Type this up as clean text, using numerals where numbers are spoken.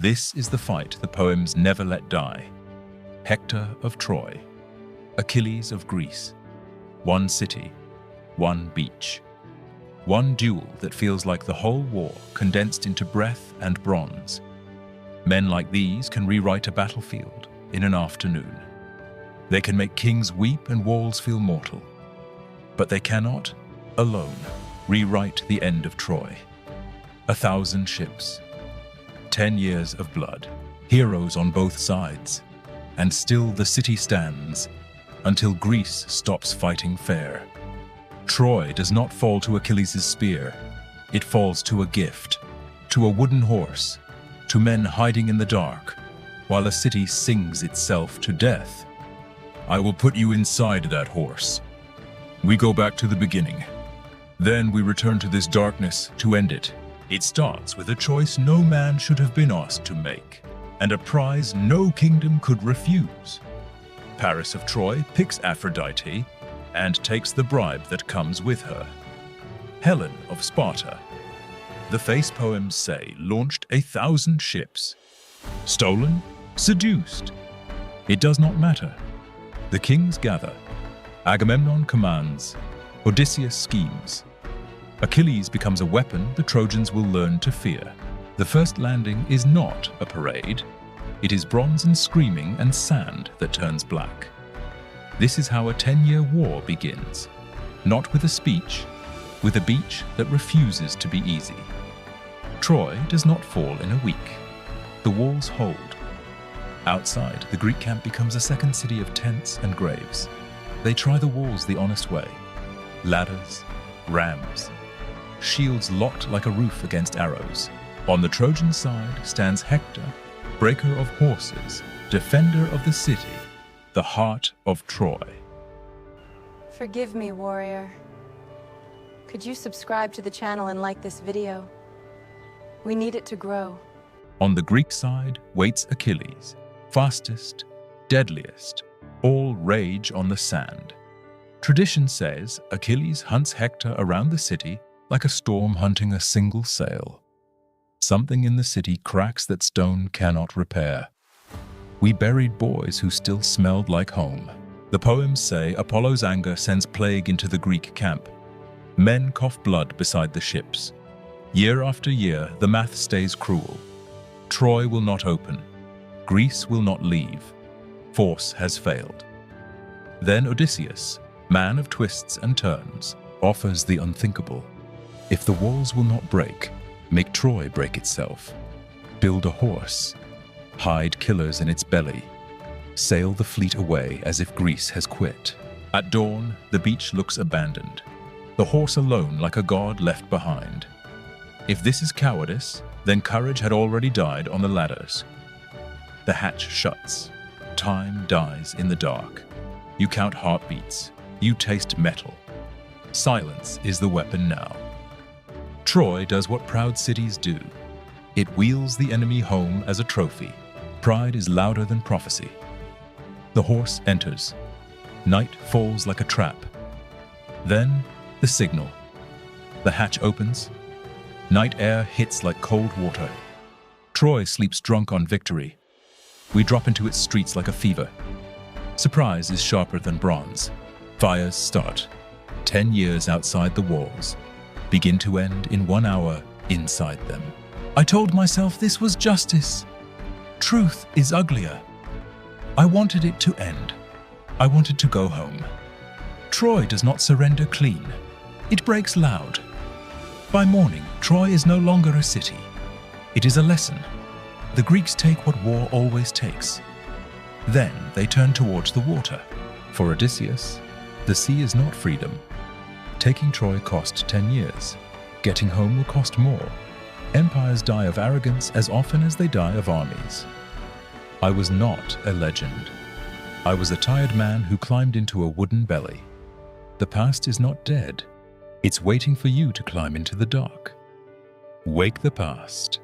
This is the fight the poems never let die. Hector of Troy, Achilles of Greece. One city, one beach. One duel that feels like the whole war condensed into breath and bronze. Men like these can rewrite a battlefield in an afternoon. They can make kings weep and walls feel mortal. But they cannot, alone, rewrite the end of Troy. 1,000 ships, 10 years of blood, heroes on both sides, and still the city stands until Greece stops fighting fair. Troy does not fall to Achilles' spear. It falls to a gift, to a wooden horse, to men hiding in the dark, while a city sings itself to death. I will put you inside that horse. We go back to the beginning. Then we return to this darkness to end it. It starts with a choice no man should have been asked to make, and a prize no kingdom could refuse. Paris of Troy picks Aphrodite and takes the bribe that comes with her. Helen of Sparta, the face poems say, launched 1,000 ships. Stolen? Seduced? It does not matter. The kings gather. Agamemnon commands. Odysseus schemes. Achilles becomes a weapon the Trojans will learn to fear. The first landing is not a parade. It is bronze and screaming and sand that turns black. This is how a 10-year war begins. Not with a speech, with a beach that refuses to be easy. Troy does not fall in a week. The walls hold. Outside, the Greek camp becomes a second city of tents and graves. They try the walls the honest way. Ladders, rams, shields locked like a roof against arrows. On the Trojan side stands Hector, breaker of horses, defender of the city, the heart of Troy. Forgive me, warrior. Could you subscribe to the channel and like this video? We need it to grow. On the Greek side waits Achilles, fastest, deadliest, all rage on the sand. Tradition says Achilles hunts Hector around the city like a storm hunting a single sail. Something in the city cracks that stone cannot repair. We buried boys who still smelled like home. The poems say Apollo's anger sends plague into the Greek camp. Men cough blood beside the ships. Year after year, the math stays cruel. Troy will not open. Greece will not leave. Force has failed. Then Odysseus, man of twists and turns, offers the unthinkable. If the walls will not break, make Troy break itself. Build a horse. Hide killers in its belly. Sail the fleet away as if Greece has quit. At dawn, the beach looks abandoned. The horse alone like a god left behind. If this is cowardice, then courage had already died on the ladders. The hatch shuts. Time dies in the dark. You count heartbeats. You taste metal. Silence is the weapon now. Troy does what proud cities do. It wheels the enemy home as a trophy. Pride is louder than prophecy. The horse enters. Night falls like a trap. Then, the signal. The hatch opens. Night air hits like cold water. Troy sleeps drunk on victory. We drop into its streets like a fever. Surprise is sharper than bronze. Fires start. 10 years outside the walls. Begin to end in 1 hour inside them. I told myself this was justice. Truth is uglier. I wanted it to end. I wanted to go home. Troy does not surrender clean. It breaks loud. By morning, Troy is no longer a city. It is a lesson. The Greeks take what war always takes. Then they turn towards the water. For Odysseus, the sea is not freedom. Taking Troy cost 10 years. Getting home will cost more. Empires die of arrogance as often as they die of armies. I was not a legend. I was a tired man who climbed into a wooden belly. The past is not dead. It's waiting for you to climb into the dark. Wake the past.